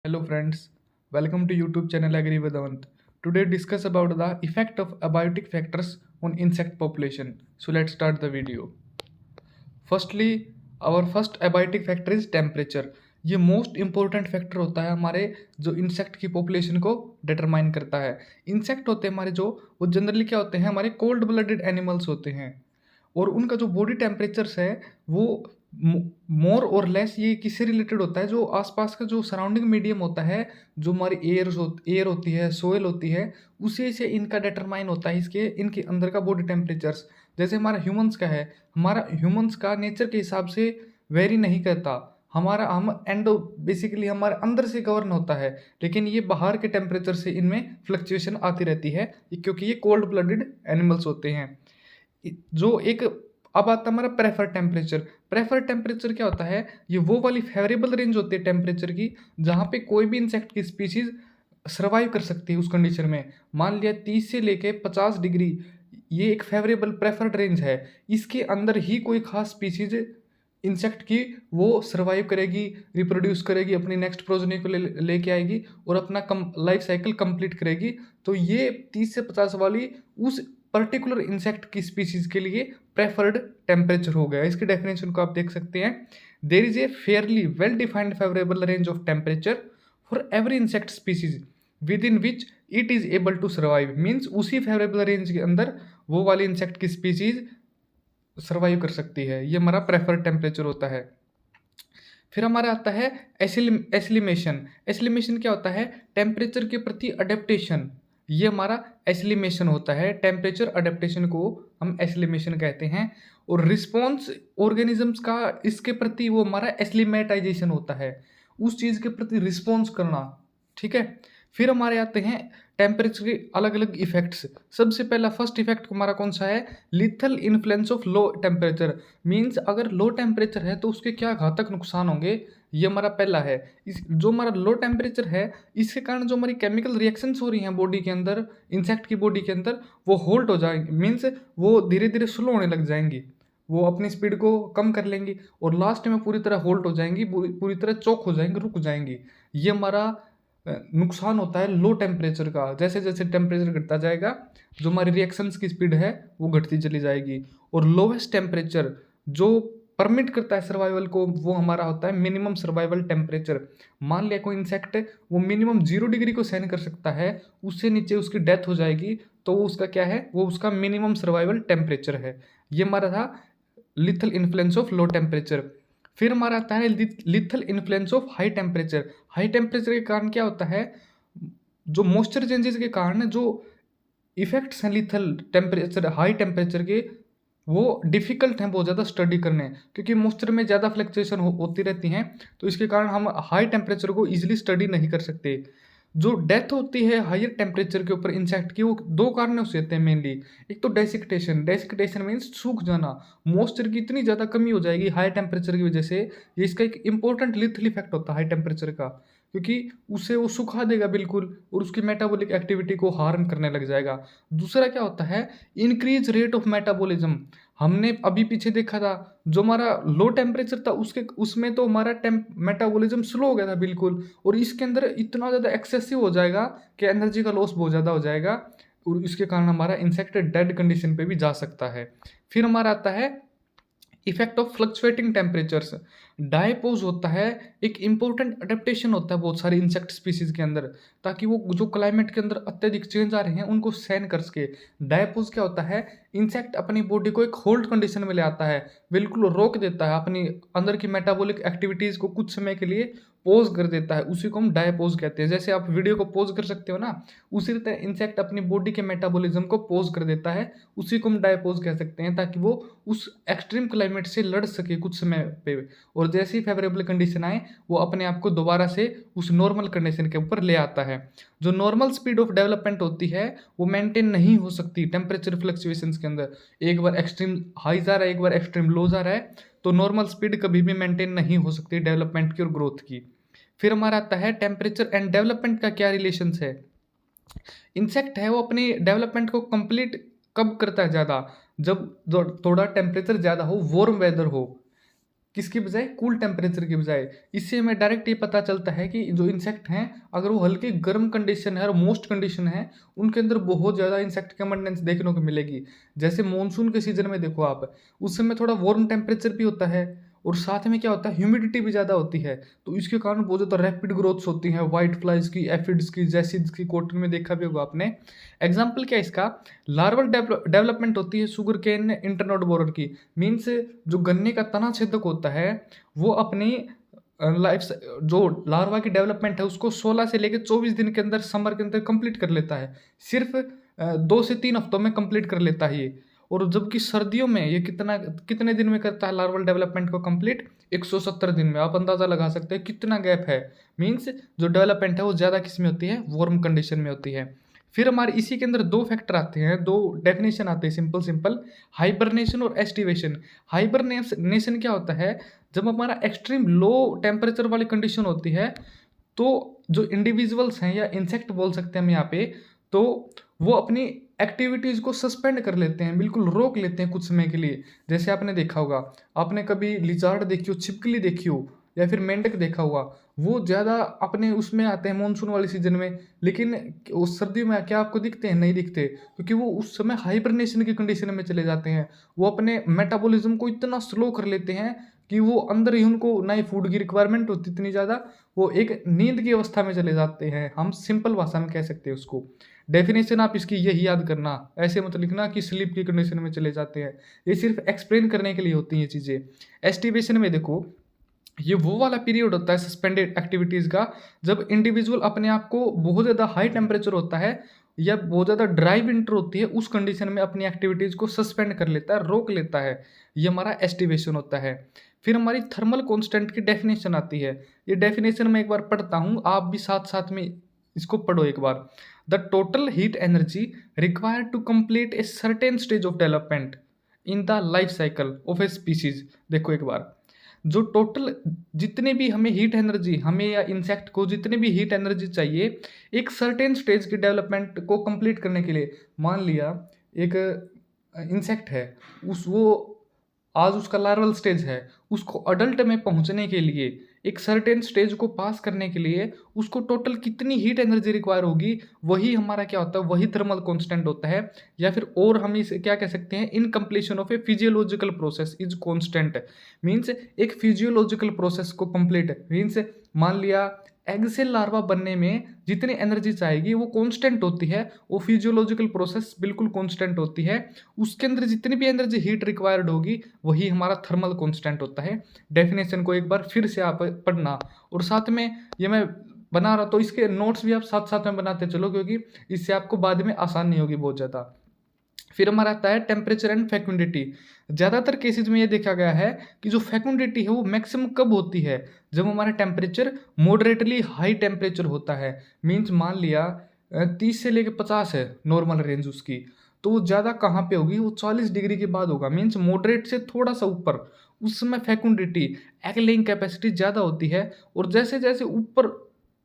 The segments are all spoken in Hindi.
Hello friends, welcome to YouTube channel Agri Vedant. Today discuss about the effect of abiotic factors on insect population. So let's start the video. Firstly, our first abiotic factor is temperature. ये मोस्ट इम्पोर्टेंट फैक्टर होता है हमारे जो इंसेक्ट की पॉपुलेशन को डिटरमाइन करता है। इंसेक्ट होते हैं हमारे जो वो जनरली क्या होते हैं हमारे कोल्ड ब्लडेड एनिमल्स होते हैं और उनका जो बॉडी टेम्परेचर्स है वो मोर और लेस ये किससे रिलेटेड होता है जो आसपास का जो सराउंडिंग मीडियम होता है जो हमारी एयर होती है सोयल होती है उसी से इनका डिटरमाइन होता है इसके इनके अंदर का बॉडी टेम्परेचर्स। जैसे हमारा ह्यूमंस का है, हमारा ह्यूमंस का नेचर के हिसाब से वेरी नहीं करता, हमारा हम एंडो बेसिकली हमारे अंदर से गवर्न होता है, लेकिन ये बाहर के टेम्परेचर से इनमें फ्लक्चुएशन आती रहती है क्योंकि ये कोल्ड ब्लडेड एनिमल्स होते हैं। जो एक अब आता है हमारा प्रेफर टेम्परेचर। प्रेफर टेम्परेचर क्या होता है, ये वो वाली फेवरेबल रेंज होती है टेम्परेचर की जहाँ पे कोई भी इंसेक्ट की स्पीशीज सर्वाइव कर सकती है उस कंडीशन में। मान लिया 30 से लेके 50 डिग्री ये एक फेवरेबल प्रेफर्ड रेंज है, इसके अंदर ही कोई खास स्पीशीज इंसेक्ट की वो सर्वाइव करेगी, रिप्रोड्यूस करेगी, अपनी नेक्स्ट प्रोजनी को लेके आएगी और अपना लाइफ साइकिल कंप्लीट करेगी। तो ये 30 से 50 वाली उस पर्टिकुलर इंसेक्ट की स्पीशीज के लिए प्रेफर्ड टेम्परेचर हो गया। इसकी डेफिनेशन को आप देख सकते हैं, there is a fairly well defined favourable range of temperature for every insect species within which it is able to survive. Means उसी फेवरेबल रेंज के अंदर वो वाली इंसेक्ट की स्पीशीज सर्वाइव कर सकती है, ये हमारा प्रेफर्ड टेम्परेचर होता है। फिर हमारा आता है एस्लिमेशन। एस्लिमेशन क्या होता है, टेम्परेचर के प्रति अडेप्टेशन, ये हमारा एस्लिमेशन होता है। टेम्परेचर अडेप्टेशन को हम एस्लिमेशन कहते हैं। और रिस्पॉन्स ऑर्गेनिजम्स का इसके प्रति वो हमारा एस्लिमेटाइजेशन होता है, उस चीज़ के प्रति रिस्पॉन्स करना। ठीक है, फिर हमारे आते हैं टेम्परेचर के अलग अलग इफेक्ट्स। सबसे पहला फर्स्ट इफेक्ट हमारा कौन सा है, lethal influence of low temperature. Means अगर लो टेम्परेचर है तो उसके क्या घातक नुकसान होंगे, ये हमारा पहला है। इस जो हमारा लो टेम्परेचर है इसके कारण जो हमारी केमिकल रिएक्शंस हो रही हैं बॉडी के अंदर, इंसेक्ट की बॉडी के अंदर, वो होल्ड हो जाएंगी। मीन्स वो धीरे धीरे स्लो होने लग जाएंगी, वो अपनी स्पीड को कम कर लेंगी और लास्ट में पूरी तरह होल्ड हो जाएंगी, पूरी तरह चौक हो जाएंगी, रुक जाएंगी। ये हमारा नुकसान होता है लो टेम्परेचर का। जैसे जैसे टेम्परेचर घटता जाएगा जो हमारी रिएक्शंस की स्पीड है वो घटती चली जाएगी। और लोवेस्ट टेम्परेचर जो परमिट करता है सर्वाइवल को वो हमारा होता है मिनिमम सर्वाइवल टेम्परेचर। मान लिया कोई इंसेक्ट वो मिनिमम 0 डिग्री को सहन कर सकता है, उससे नीचे उसकी डेथ हो जाएगी तो वो उसका क्या है, वो उसका मिनिमम सर्वाइवल टेम्परेचर है। ये हमारा था lethal influence of low temperature. फिर हमारा आता है lethal influence of high temperature. High temperature के कारण क्या होता है, जो मॉइस्चर चेंजेस के कारण जो इफेक्ट्स हैं लिथल टेम्परेचर हाई टेम्परेचर के, वो डिफ़िकल्ट हैं बहुत ज़्यादा स्टडी करने, क्योंकि मॉइस्चर में ज़्यादा फ्लक्चुएशन होती रहती हैं, तो इसके कारण हम हाई टेम्परेचर को ईजिली स्टडी नहीं कर सकते। जो डेथ होती है हायर टेम्परेचर के ऊपर इंसेक्ट की, वो 2 कारणों से होते हैं मेनली। एक तो डेसिक्टेशन, डेसिक्टेशन मीन्स सूख जाना, मॉइस्चर की इतनी ज़्यादा कमी हो जाएगी हाई टेम्परेचर की वजह से। ये इसका एक इंपॉर्टेंट लिथल इफेक्ट होता है हाई टेम्परेचर का, क्योंकि उसे वो सुखा देगा बिल्कुल और उसकी मेटाबॉलिक एक्टिविटी को हार्म करने लग जाएगा। दूसरा क्या होता है, इंक्रीज रेट ऑफ मेटाबॉलिज्म। हमने अभी पीछे देखा था जो हमारा लो टेम्परेचर था उसमें तो हमारा मेटाबॉलिज्म स्लो हो गया था बिल्कुल, और इसके अंदर इतना ज़्यादा एक्सेसिव हो जाएगा कि एनर्जी का लॉस बहुत ज़्यादा हो जाएगा और इसके कारण हमारा इंसेक्ट डेड कंडीशन पे भी जा सकता है। फिर हमारा आता है इफेक्ट ऑफ फ्लक्चुएटिंग टेम्परेचर्स। डायपोज होता है एक इंपॉर्टेंट अडेप्टेशन होता है बहुत सारे इंसेक्ट स्पीसीज के अंदर, ताकि वो जो क्लाइमेट के अंदर अत्यधिक चेंज आ रहे हैं उनको सहन कर सके। डायपोज क्या होता है, इंसेक्ट अपनी बॉडी को एक होल्ड कंडीशन में ले आता है, बिल्कुल रोक देता है, अपनी अंदर की मेटाबॉलिक एक्टिविटीज़ को कुछ समय के लिए पोज कर देता है, उसी को हम डायपोज कहते हैं। जैसे आप वीडियो को पोज कर सकते हो ना, उसी तरह इंसेक्ट अपनी बॉडी के मेटाबॉलिज्म को पोज कर देता है, उसी को हम डायपोज कह सकते हैं, ताकि वो उस एक्सट्रीम क्लाइमेट से लड़ सके कुछ समय पे, और जैसे ही फेवरेबल कंडीशन आए वो अपने आप को दोबारा से उस नॉर्मल कंडीशन के ऊपर ले आता है। जो नॉर्मल स्पीड ऑफ डेवलपमेंट होती है वो मेंटेन नहीं हो सकती टेम्परेचर फ्लक्चुएशंस के अंदर। एक बार एक्सट्रीम हाई जा रहा है, एक बार एक्सट्रीम लो जा रहा है, तो नॉर्मल स्पीड कभी भी मेंटेन नहीं हो सकती डेवलपमेंट की और ग्रोथ की। फिर हमारा आता है टेम्परेचर एंड डेवलपमेंट का क्या रिलेशंस है। इंसेक्ट है वो अपनी डेवलपमेंट को कंप्लीट कब करता है ज़्यादा, जब थोड़ा टेम्परेचर ज़्यादा हो, वार्म वेदर हो। किसकी बजाय, कूल टेम्परेचर की बजाय। इससे हमें डायरेक्ट ये पता चलता है कि जो इंसेक्ट हैं अगर वो हल्के गर्म कंडीशन है और मोस्ट कंडीशन है, उनके अंदर बहुत ज़्यादा इंसेक्ट की अबंडेंस देखने को मिलेगी। जैसे मानसून के सीजन में देखो आप, उस समय थोड़ा वार्म टेम्परेचर भी होता है और साथ में क्या होता है, ह्यूमिडिटी भी ज़्यादा होती है, तो इसके कारण बहुत ज़्यादा रैपिड ग्रोथ्स होती हैं, वाइट फ्लाइज की, एफिड्स की, जैसिड्स की, कॉटन में देखा भी होगा आपने। एग्जाम्पल क्या है इसका, लार्वल डेवलपमेंट होती है शुगर केन इंटरनोड बोरर की। मीन्स जो गन्ने का तना छेदक होता है वो अपनी लाइफ जो लार्वा की डेवलपमेंट है उसको 16 से लेकर 24 दिन के अंदर, समर के अंदर कंप्लीट कर लेता है। सिर्फ 2 से 3 हफ्तों में कंप्लीट कर लेता है ये। और जबकि सर्दियों में ये कितने दिन में करता है लार्वल डेवलपमेंट को कंप्लीट, 170 दिन में। आप अंदाज़ा लगा सकते हैं कितना गैप है। मीन्स जो डेवलपमेंट है वो ज़्यादा किस में होती है, वार्म कंडीशन में होती है। फिर हमारे इसी के अंदर 2 फैक्टर आते हैं, 2 डेफिनेशन आते हैं, सिंपल हाइबरनेशन और एस्टिवेशन। हाइबरनेशन क्या होता है, जब हमारा एक्सट्रीम लो टेम्परेचर वाली कंडीशन होती है तो जो इंडिविजुअल्स हैं या इंसेक्ट बोल सकते हैं हम यहाँ पे, तो वो अपनी एक्टिविटीज़ को सस्पेंड कर लेते हैं, बिल्कुल रोक लेते हैं कुछ समय के लिए। जैसे आपने देखा होगा, आपने कभी लिजार्ड देखी हो, छिपकली देखी हो या फिर मेंढक देखा हुआ, वो ज़्यादा अपने उसमें आते हैं मानसून वाले सीजन में, लेकिन उस सर्दियों में क्या आपको दिखते हैं, नहीं दिखते, क्योंकि वो उस समय हाइबरनेशन की कंडीशन में चले जाते हैं। वो अपने मेटाबॉलिज्म को इतना स्लो कर लेते हैं कि वो अंदर ही उनको ना ही फूड की रिक्वायरमेंट होती इतनी ज़्यादा, वो एक नींद की अवस्था में चले जाते हैं। हम सिंपल भाषा में कह सकते हैं उसको। डेफिनेशन आप इसकी यही याद करना, ऐसे मत लिखना कि स्लीप की कंडीशन में चले जाते हैं। ये सिर्फ एक्सप्लेन करने के लिए होती हैं ये चीज़ें। एस्टिवेशन में देखो, ये वो वाला पीरियड होता है सस्पेंडेड एक्टिविटीज़ का, जब इंडिविजुअल अपने आप को बहुत ज़्यादा हाई टेम्परेचर होता है या बहुत ज़्यादा ड्राई विंटर होती है, उस कंडीशन में अपनी एक्टिविटीज़ को सस्पेंड कर लेता है, रोक लेता है। ये हमारा एस्टिवेशन होता है। फिर हमारी थर्मल कांस्टेंट की डेफिनेशन आती है। ये डेफिनेशन मैं एक बार पढ़ता हूँ, आप भी साथ साथ में इसको पढ़ो एक बार। The total heat energy required to complete a certain stage of development in the life cycle of a species. देखो एक बार, जो टोटल जितने भी हमें हीट एनर्जी, हमें या इंसेक्ट को जितने भी हीट एनर्जी चाहिए एक सर्टेन स्टेज की डेवलपमेंट को कंप्लीट करने के लिए। मान लिया एक इंसेक्ट है, उस वो आज उसका लार्वल स्टेज है, उसको अडल्ट में पहुंचने के लिए, एक सर्टेन स्टेज को पास करने के लिए उसको टोटल कितनी हीट एनर्जी रिक्वायर होगी, वही हमारा क्या होता है, वही थर्मल कांस्टेंट होता है। या फिर और हम इसे क्या कह सकते हैं, in completion of a physiological process is constant. Means एक फिजियोलॉजिकल प्रोसेस को कंप्लीट, मीन्स मान लिया एग से लार्वा बनने में जितनी एनर्जी चाहिएगी वो कांस्टेंट होती है, वो फिजियोलॉजिकल प्रोसेस बिल्कुल कांस्टेंट होती है। उसके अंदर जितनी भी एनर्जी हीट रिक्वायर्ड होगी वही हमारा थर्मल कांस्टेंट होता है। डेफिनेशन को एक बार फिर से आप पढ़ना, और साथ में ये मैं बना रहा तो इसके नोट्स भी आप साथ साथ में बनाते चलो, क्योंकि इससे आपको बाद में आसान नहीं होगी बहुत ज़्यादा। फिर हमारा आता है टेम्परेचर एंड फेकुंडिटी। ज़्यादातर केसेस में ये देखा गया है कि जो फेकुंडिटी है वो मैक्सिमम कब होती है, जब हमारा टेम्परेचर मॉडरेटली हाई टेम्परेचर होता है। मीन्स मान लिया 30 से लेकर 50 है नॉर्मल रेंज उसकी, तो वो ज़्यादा कहाँ पे होगी, वो 40 डिग्री के बाद होगा। मीन्स मॉडरेट से थोड़ा सा ऊपर, उस समय फेकुंडिटी, एग लेइंग कैपेसिटी ज़्यादा होती है। और जैसे जैसे ऊपर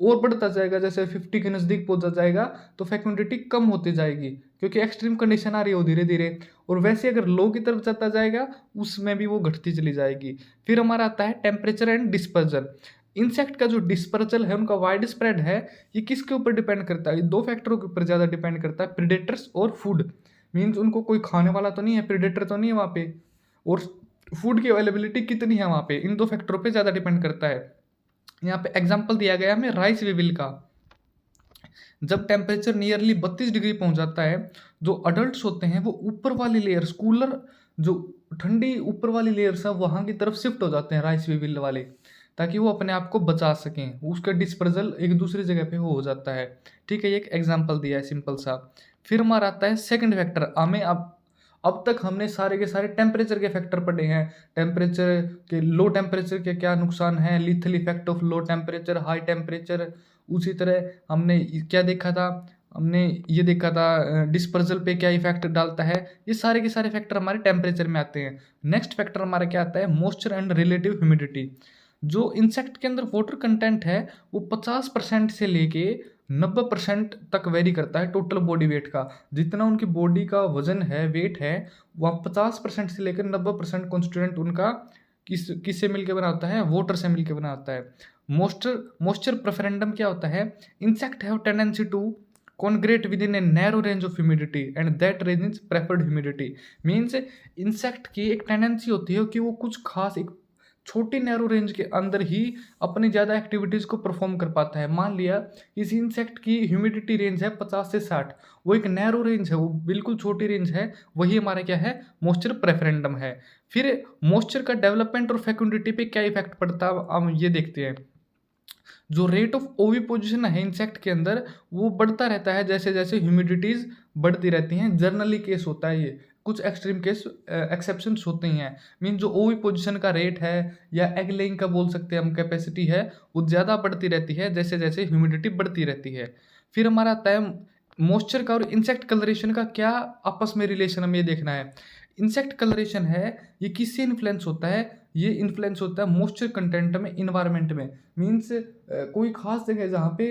और बढ़ता जाएगा, जैसे 50 के नज़दीक पहुंचा जाएगा तो फेकुंडिटी कम होती जाएगी, क्योंकि एक्सट्रीम कंडीशन आ रही हो धीरे धीरे। और वैसे अगर लो की तरफ जाता जाएगा उसमें भी वो घटती चली जाएगी। फिर हमारा आता है टेम्परेचर एंड डिस्पर्जल। इंसेक्ट का जो डिस्पर्जल है, उनका वाइड स्प्रेड है, ये किसके ऊपर डिपेंड करता है, ये 2 फैक्टरों के ऊपर ज़्यादा डिपेंड करता है, प्रीडेटर्स और फूड। मीन्स उनको कोई खाने वाला तो नहीं है, प्रीडेटर तो नहीं है वहाँ पे, और फूड की अवेलेबिलिटी कितनी है वहाँ पे, इन 2 फैक्टरों पे ज़्यादा डिपेंड करता है। यहाँ पे एग्जाम्पल दिया गया हमें राइस वीविल का। जब टेम्परेचर नियरली 32 डिग्री पहुंच जाता है, जो अडल्ट्स होते हैं वो ऊपर वाली लेयर्स, कूलर जो ठंडी ऊपर वाली लेयर्स है वहाँ की तरफ शिफ्ट हो जाते हैं राइस वीविल वाले, ताकि वो अपने आप को बचा सकें। उसका डिस्पर्जल एक दूसरी जगह पे हो जाता है। ठीक है, ये एक एग्जाम्पल दिया है सिंपल सा। फिर हमारा आता है सेकंड फैक्टर। हमें अब तक हमने सारे के सारे टेम्परेचर के फैक्टर पढ़े हैं। टेम्परेचर के, लो टेम्परेचर के क्या नुकसान है, lethal effect of low temperature, high temperature. उसी तरह हमने क्या देखा था, हमने ये देखा था डिस्पर्जल पे क्या इफेक्ट डालता है। ये सारे के सारे फैक्टर हमारे टेम्परेचर में आते हैं। नेक्स्ट फैक्टर हमारा क्या आता है, मॉइस्चर एंड रिलेटिव ह्यूमिडिटी। जो इंसेक्ट के अंदर वाटर कंटेंट है वो 50% से लेके 90% तक वेरी करता है टोटल बॉडी वेट का। जितना उनकी बॉडी का वजन है, वेट है, वह 50% से लेकर 90% कॉन्स्टिट्यूएंट उनका किससे मिलकर बना होता है? वाटर से मिलकर बना होता है। मॉइस्चर प्रेफरेंडम क्या होता है? Insect have tendency to congregate within a narrow range of humidity and that range is preferred humidity। Means insect की एक टेंडेंसी होती है कि वो कुछ खास एक छोटी नैरो रेंज के अंदर ही अपनी ज़्यादा एक्टिविटीज़ को परफॉर्म कर पाता है। मान लिया इस इंसेक्ट की ह्यूमिडिटी रेंज है 50 से 60, वो एक नैरो रेंज है, वो बिल्कुल छोटी रेंज है, वही हमारा क्या है? मॉइस्चर प्रेफरेंडम है। फिर मॉइस्चर का डेवलपमेंट और फेकुंडिटी पे क्या इफेक्ट पड़ता है हम ये देखते हैं। जो रेट ऑफ ओविपोजिशन है इंसेक्ट के अंदर वो बढ़ता रहता है जैसे जैसे ह्यूमिडिटीज़ बढ़ती रहती हैं। जर्नली केस होता है ये, कुछ एक्सट्रीम केस एक्सेप्शंस होते हैं। मीन जो ओविपोजिशन का रेट है या एग लेइंग का बोल सकते हैं हम कैपेसिटी है, वो ज़्यादा बढ़ती रहती है जैसे जैसे ह्यूमिडिटी बढ़ती रहती है। फिर हमारा आता है मॉइस्चर का और इंसेक्ट कलरेशन का क्या आपस में रिलेशन, हमें ये देखना है। इंसेक्ट कलरेशन है ये किससे इन्फ्लुएंस होता है? ये इन्फ्लुएंस होता है मॉइस्चर कंटेंट में, इन्वायरमेंट में। मीन्स कोई खास जगह जहाँ पे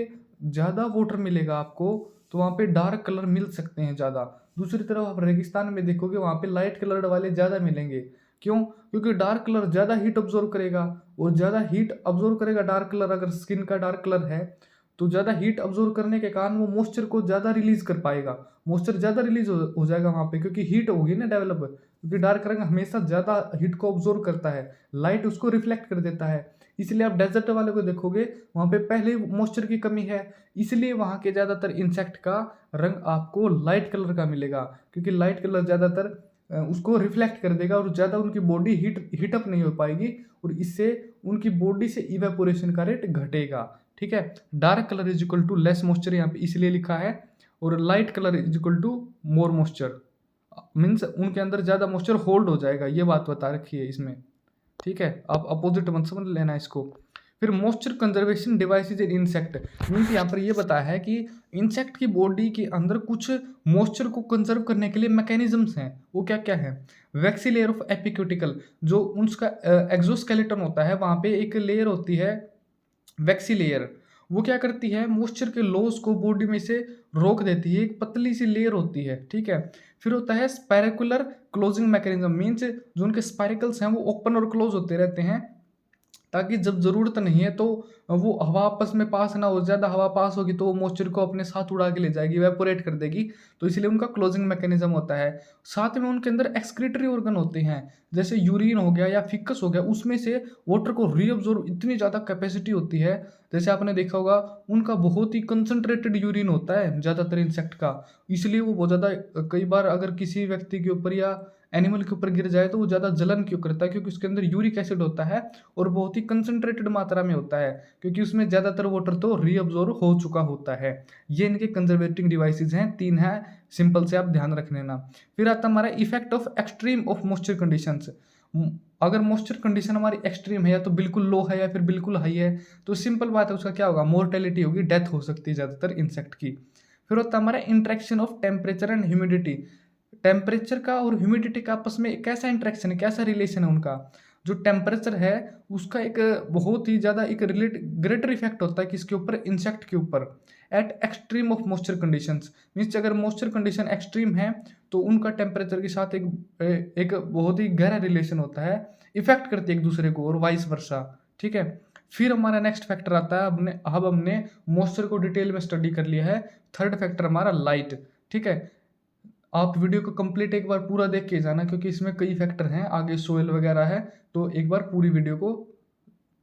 ज़्यादा वाटर मिलेगा आपको तो वहाँ पे डार्क कलर मिल सकते हैं ज़्यादा। दूसरी तरफ आप रेगिस्तान में देखोगे वहाँ पे लाइट कलर्ड वाले ज़्यादा मिलेंगे। क्यों? क्योंकि डार्क कलर ज़्यादा हीट ऑब्जॉर्व करेगा, और ज़्यादा हीट ऑब्जॉर्व करेगा डार्क कलर, अगर स्किन का डार्क कलर है तो ज़्यादा हीट ऑब्जॉर्व करने के कारण वो मॉइस्चर को ज़्यादा रिलीज कर पाएगा। मॉइस्चर ज़्यादा रिलीज हो जाएगा वहाँ पे, क्योंकि हीट होगी ना डेवलप, क्योंकि डार्क रंग हमेशा ज़्यादा हीट को ऑब्जॉर्व करता है, लाइट उसको रिफ्लेक्ट कर देता है। इसलिए आप डेजर्ट वाले को देखोगे वहाँ पे पहले मॉइस्चर की कमी है, इसलिए वहाँ के ज़्यादातर इंसेक्ट का रंग आपको लाइट कलर का मिलेगा, क्योंकि लाइट कलर ज़्यादातर उसको रिफ्लेक्ट कर देगा और ज़्यादा उनकी बॉडी हीटअप नहीं हो पाएगी, और इससे उनकी बॉडी से इवेपोरेशन का रेट घटेगा। ठीक है, dark colour is equal to less moisture यहाँ पे इसलिए लिखा है, और light colour is equal to more moisture, means उनके अंदर ज़्यादा मॉइस्चर होल्ड हो जाएगा, ये बात बता रखी है इसमें। ठीक है, आप अपोजिट मत समझ लेना इसको। फिर moisture conservation devices in insect, means यहाँ पर ये बताया है कि इंसेक्ट की बॉडी के अंदर कुछ मॉइस्चर को कंजर्व करने के लिए मैकेनिज्म्स हैं। वो क्या क्या है? वैक्सी लेयर ऑफ एपिक्यूटिकल, जो उसका एक्सोस्केलेटन होता है वहाँ पे एक लेयर होती है वैक्सी लेयर, वो क्या करती है? मॉइस्चर के लॉस को बॉडी में से रोक देती है, एक पतली सी लेयर होती है। ठीक है, फिर होता है स्पाइरकुलर क्लोजिंग मैकेनिज्म, मीन्स जो उनके स्पाइरिकल्स हैं वो ओपन और क्लोज होते रहते हैं, ताकि जब ज़रूरत नहीं है तो वो हवा आपस में पास ना हो। ज़्यादा हवा पास होगी तो वो मॉइस्चर को अपने साथ उड़ा के ले जाएगी, इवेपोरेट कर देगी, तो इसलिए उनका क्लोजिंग मैकेनिज्म होता है। साथ में उनके अंदर एक्सक्रीटरी ऑर्गन होते हैं, जैसे यूरिन हो गया या फिकस हो गया, उसमें से वाटर को रीअब्जॉर्ब इतनी ज़्यादा कैपेसिटी होती है। जैसे आपने देखा होगा उनका बहुत ही कंसनट्रेटेड यूरिन होता है ज़्यादातर इंसेक्ट का, इसलिए वो बहुत ज़्यादा, कई बार अगर किसी व्यक्ति के ऊपर या एनिमल के ऊपर गिर जाए तो वो ज़्यादा जलन क्यों करता है? क्योंकि उसके अंदर यूरिक एसिड होता है और बहुत ही कंसनट्रेटेड मात्रा में होता है, क्योंकि उसमें ज़्यादातर वाटर तो रीअब्जॉर्ब हो चुका होता है। ये इनके कंजर्वेटिंग डिवाइसेज हैं, 3 हैं, सिंपल से आप ध्यान रख लेना। फिर आता हमारा effect of extreme of moisture conditions. अगर मॉइस्चर कंडीशन हमारी एक्सट्रीम है या तो बिल्कुल लो है या फिर बिल्कुल हाई है, तो सिंपल बात है उसका क्या होगा? मोर्टेलिटी होगी, डेथ हो सकती है ज़्यादातर इंसेक्ट की। फिर होता है हमारा interaction of temperature and humidity. Temperature का और ह्यूमिडिटी का आपस में कैसा इंट्रैक्शन है, कैसा रिलेशन है उनका? जो टेम्परेचर है उसका एक बहुत ही ज़्यादा एक ग्रेटर इफेक्ट होता है किसके ऊपर? इंसेक्ट के ऊपर, eight extreme of moisture conditions. Means अगर मॉइस्चर कंडीशन एक्सट्रीम है तो उनका टेम्परेचर के साथ एक बहुत ही गहरा रिलेशन होता है, इफेक्ट करती है एक दूसरे को, और वाइस वर्सा। ठीक है, फिर हमारा नेक्स्ट फैक्टर आता है, अब हमने मॉइस्चर को डिटेल में स्टडी कर लिया है। थर्ड फैक्टर हमारा लाइट। ठीक है, आप वीडियो को कंप्लीट एक बार पूरा देख के जाना, क्योंकि इसमें कई फैक्टर हैं, आगे सोयल वगैरह है, तो एक बार पूरी वीडियो को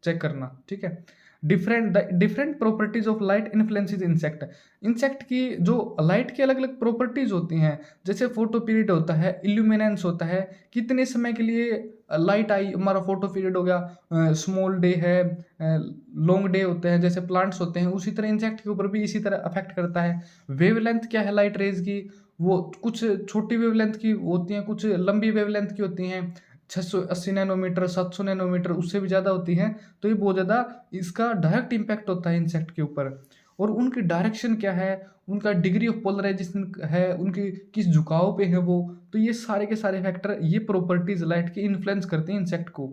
चेक करना। ठीक है, different properties of light influences insect. Insect की जो लाइट की अलग अलग प्रॉपर्टीज होती हैं, जैसे फोटो पीरियड होता है, इल्यूमिनेंस होता है, कितने समय के लिए लाइट आई, हमारा फोटो पीरियड हो गया, स्मॉल डे है, लॉन्ग डे होते हैं जैसे प्लांट्स होते हैं, उसी तरह इंसेक्ट के ऊपर भी इसी तरह अफेक्ट करता है। वेवलेंथ क्या है लाइट रेज की? वो कुछ छोटी वेवलेंथ की होती हैं, कुछ लंबी वेवलेंथ की होती हैं, 680 नैनोमीटर, 700 नैनोमीटर, उससे भी ज़्यादा होती हैं। तो ये बहुत ज़्यादा इसका डायरेक्ट इम्पैक्ट होता है इंसेक्ट के ऊपर। और उनकी डायरेक्शन क्या है, उनका डिग्री ऑफ पोलराइजेशन है, उनकी किस झुकाव पे है वो, तो ये सारे के सारे फैक्टर, ये प्रॉपर्टीज लाइट की इन्फ्लुएंस करते हैं इंसेक्ट को।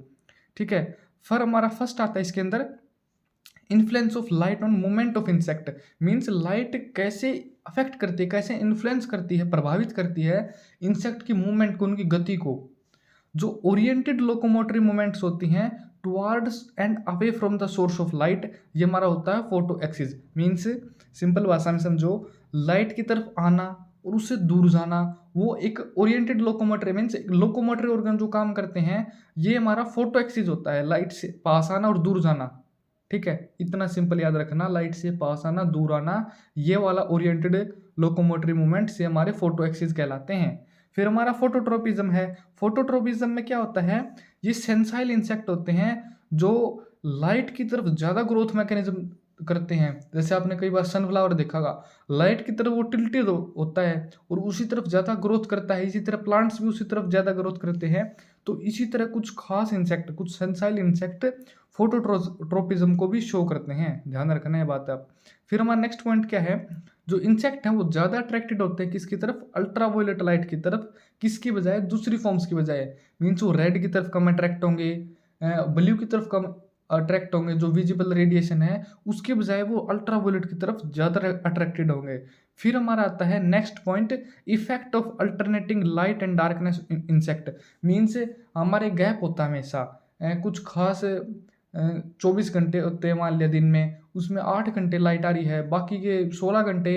ठीक है, फिर हमारा फर्स्ट आता है इसके अंदर influence of light on movement of insect. Means light कैसे अफेक्ट करती है, कैसे इन्फ्लुएंस करती है, प्रभावित करती है इंसेक्ट की मूवमेंट को, उनकी गति को। जो ओरिएंटेड लोकोमोटरी मूवमेंट्स होती हैं towards and away from the source of light, ये हमारा होता है फोटो एक्सिस। मीन्स सिंपल भाषा में समझो, लाइट की तरफ आना और उससे दूर जाना, वो एक oriented locomotory means locomotory organ जो काम करते हैं, ये हमारा फोटो एक्सिस होता है, लाइट से पास आना और दूर जाना। ठीक है, इतना सिंपल याद रखना, लाइट से पास आना दूर आना, ये वाला ओरिएंटेड लोकोमोटरी मूवमेंट से हमारे फोटो एक्सिस कहलाते हैं। फिर हमारा फोटोट्रोपिज्म है। फोटोट्रोपिज्म में क्या होता है, ये सेंसाइल इंसेक्ट होते हैं जो लाइट की तरफ ज़्यादा ग्रोथ मैकेनिज्म करते हैं। जैसे आपने कई बार सनफ्लावर देखा होगा, लाइट की तरफ वो टिल्टेड होता है और उसी तरफ ज़्यादा ग्रोथ करता है, इसी तरह प्लांट्स भी उसी तरफ ज़्यादा ग्रोथ करते हैं। तो इसी तरह कुछ खास इंसेक्ट, कुछ सेंसाइल इंसेक्ट फोटोट्रोपिज्म को भी शो करते हैं, ध्यान रखना है बात आप। फिर हमारा नेक्स्ट पॉइंट क्या है, जो इंसेक्ट हैं वो ज़्यादा अट्रैक्टेड होते हैं किसकी तरफ, अल्ट्रावायलेट लाइट की तरफ, किसकी बजाय, दूसरी फॉर्म्स की बजाय। मीन्स वो रेड की तरफ कम अट्रैक्ट होंगे, ब्लू की तरफ कम अट्रैक्ट होंगे, जो विजिबल रेडिएशन है उसके बजाय वो अल्ट्रावायलेट की तरफ ज़्यादा अट्रैक्टेड होंगे। फिर हमारा आता है next point, effect of alternating light and darkness insect. Means हमारे गैप होता है हमेशा, कुछ खास 24 घंटे होते हैं मान लिया दिन में, उसमें 8 घंटे लाइट आ रही है, बाकी के 16 घंटे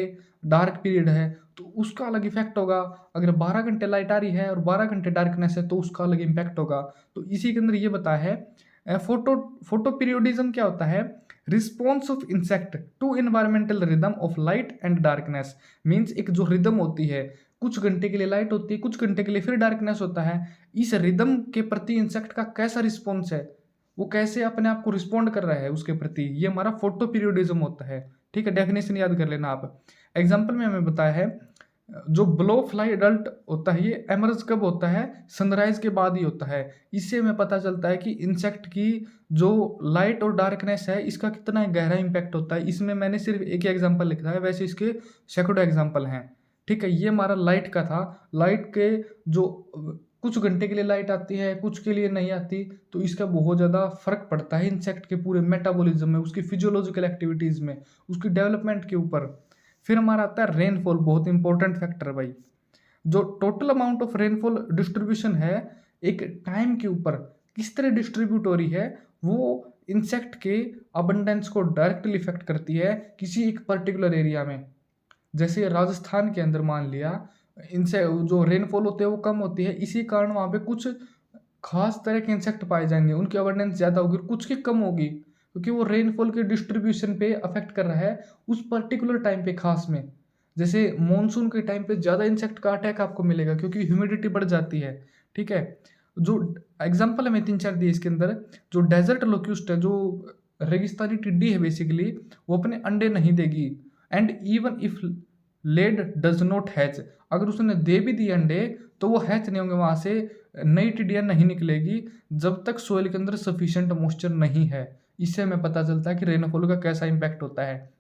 डार्क पीरियड है, तो उसका अलग इफेक्ट होगा। अगर 12 घंटे लाइट आ रही है और 12 घंटे डार्कनेस है तो उसका अलग इम्पैक्ट होगा। तो इसी के अंदर ये बताया है फोटो पीरियोडिज्म क्या होता है, response of insect to environmental rhythm of light and darkness. Means एक जो रिदम होती है, कुछ घंटे के लिए लाइट होती है, कुछ घंटे के लिए फिर डार्कनेस होता है, इस रिदम के प्रति इंसेक्ट का कैसा रिस्पॉन्स है, वो कैसे अपने आप को रिस्पॉन्ड कर रहा है उसके प्रति, ये हमारा फोटो पीरियोडिज्म होता है। ठीक है, डेफिनेशन याद कर लेना आप। एग्जाम्पल में हमें बताया है, जो ब्लो फ्लाई अडल्ट होता है ये एमर्ज कब होता है, सनराइज के बाद ही होता है। इससे हमें पता चलता है कि इंसेक्ट की जो लाइट और डार्कनेस है इसका कितना गहरा इंपैक्ट होता है। इसमें मैंने सिर्फ एक ही एग्जांपल लिखा है, वैसे इसके सैकड़ों एग्जांपल हैं। ठीक है, ये हमारा लाइट का था। लाइट के जो कुछ घंटे के लिए लाइट आती है, कुछ के लिए नहीं आती, तो इसका बहुत ज़्यादा फर्क पड़ता है इंसेक्ट के पूरे मेटाबॉलिज्म में, उसकी फिजियोलॉजिकल एक्टिविटीज़ में, उसकी डेवलपमेंट के ऊपर। फिर हमारा आता है रेनफॉल, बहुत इंपॉर्टेंट फैक्टर है भाई। जो total amount of rainfall distribution है एक टाइम के ऊपर किस तरह डिस्ट्रीब्यूट हो रही है, वो इंसेक्ट के अबंडेंस को डायरेक्टली इफेक्ट करती है किसी एक पर्टिकुलर एरिया में। जैसे राजस्थान के अंदर मान लिया, इनसे जो रेनफॉल होते हैं वो कम होती है, इसी कारण वहाँ पे कुछ खास तरह के इंसेक्ट पाए जाएंगे, उनकी अबंडेंस ज़्यादा होगी, और कुछ की कम होगी, क्योंकि वो रेनफॉल के डिस्ट्रीब्यूशन पे अफेक्ट कर रहा है उस पर्टिकुलर टाइम पे खास में। जैसे मानसून के टाइम पे ज़्यादा इंसेक्ट का अटैक आपको मिलेगा क्योंकि ह्यूमिडिटी बढ़ जाती है। ठीक है, जो एग्जाम्पल हमें 3-4 दिए इसके अंदर, जो डेजर्ट लोक्यूस्ट है, जो रेगिस्तानी टिड्डी है बेसिकली, वो अपने अंडे नहीं देगी। And even if laid does not hatch, अगर उसने दे भी दिए अंडे तो वो हैच नहीं होंगे, वहाँ से नई टिड्डियाँ नहीं निकलेगी जब तक सोइल के अंदर सफिशिएंट मॉइस्चर नहीं है। इससे हमें पता चलता है कि रेनफॉल का कैसा इंपैक्ट होता है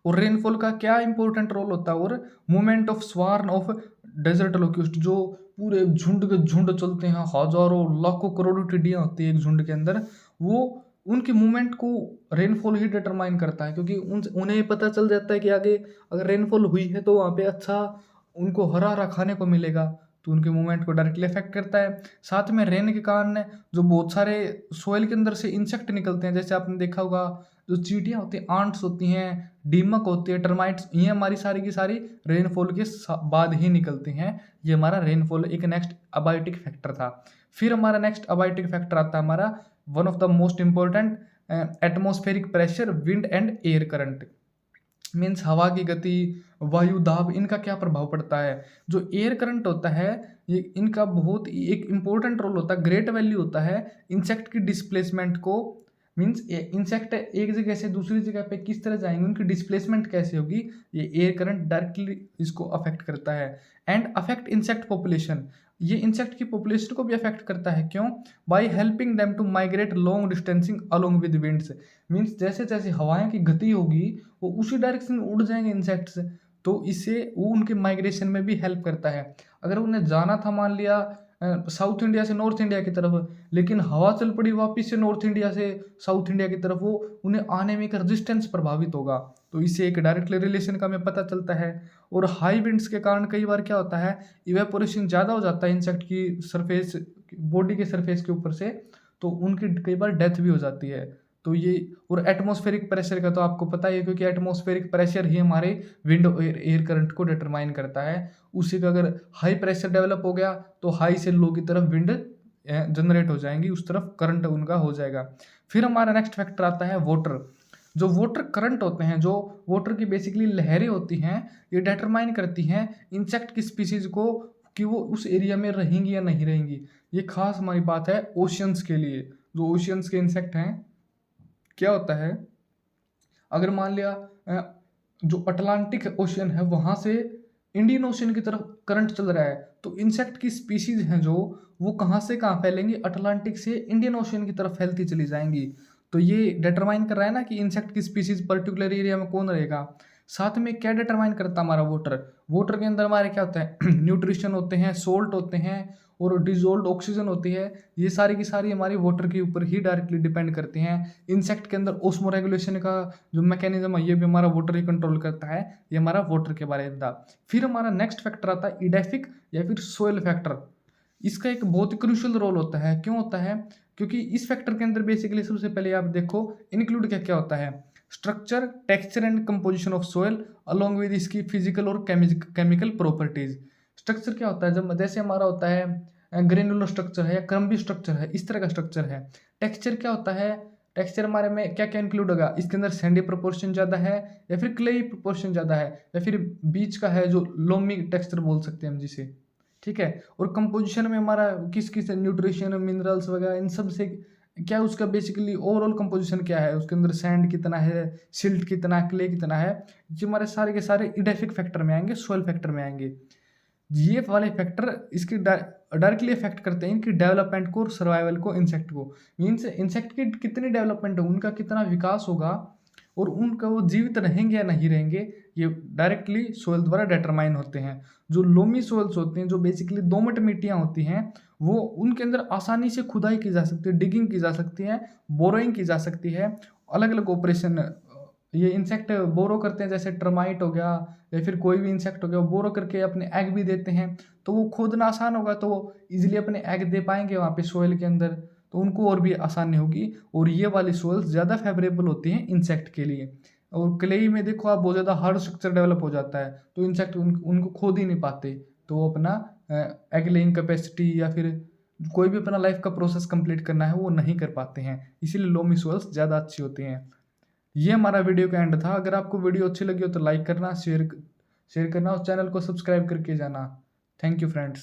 और रेनफॉल का क्या इंपॉर्टेंट रोल होता है। और movement of swarm of desert locust, जो पूरे झुंड के झुंड चलते हैं, हजारों लाखों करोड़ों टिड्डियाँ होती है एक झुंड के अंदर, वो उनकी मूवमेंट को रेनफॉल ही डिटरमाइन करता है, क्योंकि उन्हें पता चल जाता है कि आगे अगर रेनफॉल हुई है तो वहाँ पे अच्छा उनको हरा हरा खाने को मिलेगा, तो उनके मूवमेंट को डायरेक्टली अफेक्ट करता है। साथ में रेन के कारण जो बहुत सारे सोइल के अंदर से इंसेक्ट निकलते हैं, जैसे आपने देखा होगा जो चींटियाँ होती हैं, आंट्स होती हैं, दीमक होती है, टर्माइट्स, ये हमारी सारी की सारी रेनफॉल के बाद ही निकलती हैं। ये हमारा रेनफॉल एक नेक्स्ट अबायोटिक फैक्टर था। फिर हमारा नेक्स्ट अबायोटिक फैक्टर आता है हमारा one of the most important, atmospheric pressure, wind and air current. Means हवा की गति, वायु दाब, इनका क्या प्रभाव पड़ता है। जो एयर करंट होता है ये इनका बहुत एक इम्पोर्टेंट रोल होता है, ग्रेट वैल्यू होता है इंसेक्ट की डिस्प्लेसमेंट को। मीन्स इंसेक्ट एक जगह से दूसरी जगह पे किस तरह जाएंगे, उनकी डिस्प्लेसमेंट कैसे होगी, ये एयर करंट डायरेक्टली इसको अफेक्ट करता है। एंड अफेक्ट इंसेक्ट पॉपुलेशन, ये इंसेक्ट की पॉपुलेशन को भी अफेक्ट करता है। क्यों? By helping them to migrate long distancing along with winds. Means जैसे जैसे हवाएं की गति होगी वो उसी डायरेक्शन में उड़ जाएंगे इंसेक्ट्स, तो इससे वो उनके माइग्रेशन में भी हेल्प करता है। अगर उन्हें जाना था मान लिया साउथ इंडिया से नॉर्थ इंडिया की तरफ, लेकिन हवा चल पड़ी वापस से नॉर्थ इंडिया से साउथ इंडिया की तरफ, वो उन्हें आने में एक रेजिस्टेंस प्रभावित होगा, तो इससे एक डायरेक्टली रिलेशन का हमें पता चलता है। और हाई विंड्स के कारण कई बार क्या होता है, इवेपोरेशन ज़्यादा हो जाता है इंसेक्ट की सरफेस बॉडी के सरफेस के ऊपर से, तो उनकी कई बार डेथ भी हो जाती है। तो ये, और एटमॉस्फेरिक प्रेशर का तो आपको पता ही है, क्योंकि एटमॉस्फेरिक प्रेशर ही हमारे विंड एयर करंट को डिटरमाइन करता है। उसी का अगर हाई प्रेशर डेवलप हो गया तो हाई से लो की तरफ विंड जनरेट हो जाएंगी, उस तरफ करंट उनका हो जाएगा। फिर हमारा नेक्स्ट फैक्टर आता है वाटर। जो वाटर करंट होते हैं, जो वाटर की बेसिकली लहरें होती हैं, ये डिटरमाइन करती हैं इंसेक्ट की स्पीसीज को कि वो उस एरिया में रहेंगी या नहीं रहेंगी। ये खास हमारी बात है ओशियंस के लिए। जो ओशियंस के इंसेक्ट हैं, क्या होता है, अगर मान लिया जो अटलांटिक ओशियन है वहाँ से इंडियन ओशियन की तरफ करंट चल रहा है, तो इंसेक्ट की स्पीसीज हैं जो वो कहाँ से कहाँ फैलेंगी, अटलांटिक से इंडियन ओशियन की तरफ फैलती चली जाएंगी। तो ये डिटरमाइन कर रहा है ना कि इंसेक्ट की स्पीसीज पर्टिकुलर एरिया में कौन रहेगा। साथ में क्या डिटरमाइन करता है हमारा वाटर, वाटर के अंदर हमारे क्या होता है न्यूट्रिशन होते हैं, सोल्ट होते हैं और डिजोल्व ऑक्सीजन होती है। ये सारी की सारी हमारी वाटर के ऊपर ही डायरेक्टली डिपेंड करती हैं। इंसेक्ट के अंदर ओस्मो रेगुलेशन का जो मैकेनिज्म है, ये भी हमारा वाटर ही कंट्रोल करता है। ये हमारा वाटर के बारे में था। फिर हमारा नेक्स्ट फैक्टर आता है इडेफिक या फिर सोयल फैक्टर। इसका एक बहुत ही क्रूशियल रोल होता है। क्यों होता है? क्योंकि इस फैक्टर के अंदर बेसिकली सबसे पहले आप देखो इंक्लूड क्या क्या होता है, structure, texture and composition of soil along with इसकी फिजिकल और केमिकल प्रॉपर्टीज। स्ट्रक्चर क्या होता है, जब जैसे हमारा होता है ग्रेनुलर स्ट्रक्चर है या क्रम्बी स्ट्रक्चर है, इस तरह का स्ट्रक्चर है। टेक्सचर क्या होता है, टेक्सचर हमारे में क्या क्या इंक्लूड होगा, इसके अंदर सैंडी प्रोपोर्शन ज़्यादा है या फिर क्लेई प्रोपोर्शन ज़्यादा है या फिर बीच का है जो लोमी टेक्सचर बोल सकते हैं हम जिसे, ठीक है। और कंपोजिशन में हमारा किस किस न्यूट्रिशन मिनरल्स वगैरह इन सब से क्या उसका बेसिकली ओवरऑल कंपोजिशन क्या है, उसके अंदर सैंड कितना है, सिल्ट कितना है, क्ले कितना है, ये हमारे सारे के सारे इडेफिक फैक्टर में आएंगे, सोयल फैक्टर में आएंगे। ये वाले फैक्टर इसकी डायरेक्टली इफेक्ट करते हैं इनकी डेवलपमेंट को और सर्वाइवल को, इंसेक्ट को। मीन्स इंसेक्ट की कितनी डेवलपमेंट है, उनका कितना विकास होगा और उनका वो जीवित रहेंगे या नहीं रहेंगे, ये डायरेक्टली सोयल द्वारा डिटरमाइन होते हैं। जो लोमी सोयल्स होते हैं, जो बेसिकली दोमट मिट्टियाँ होती हैं, वो उनके अंदर आसानी से खुदाई की जा सकती है, डिगिंग की जा सकती है, बोरोइंग की जा सकती है। अलग अलग ऑपरेशन ये इंसेक्ट बोरो करते हैं, जैसे टर्माइट हो गया या फिर कोई भी इंसेक्ट हो गया, वो बोरो करके अपने एग भी देते हैं। तो वो खोदना आसान होगा तो वो इजीली अपने एग दे पाएंगे वहाँ पे सोयल के अंदर, तो उनको और भी आसानी होगी। और ये वाली सोइल्स ज़्यादा फेवरेबल होती हैं इंसेक्ट के लिए। और क्लेई में देखो आप, बहुत ज़्यादा हार्ड स्ट्रक्चर डेवलप हो जाता है, तो इंसेक्ट उनको खोद ही नहीं पाते, तो वो अपना एग लेइंग कैपेसिटी या फिर कोई भी अपना लाइफ का प्रोसेस कंप्लीट करना है वो नहीं कर पाते हैं, इसीलिए लोमी सोइल्स ज़्यादा अच्छी होती हैं। ये हमारा वीडियो का एंड था। अगर आपको वीडियो अच्छी लगी हो तो लाइक करना, शेयर करना और चैनल को सब्सक्राइब करके जाना। Thank you friends.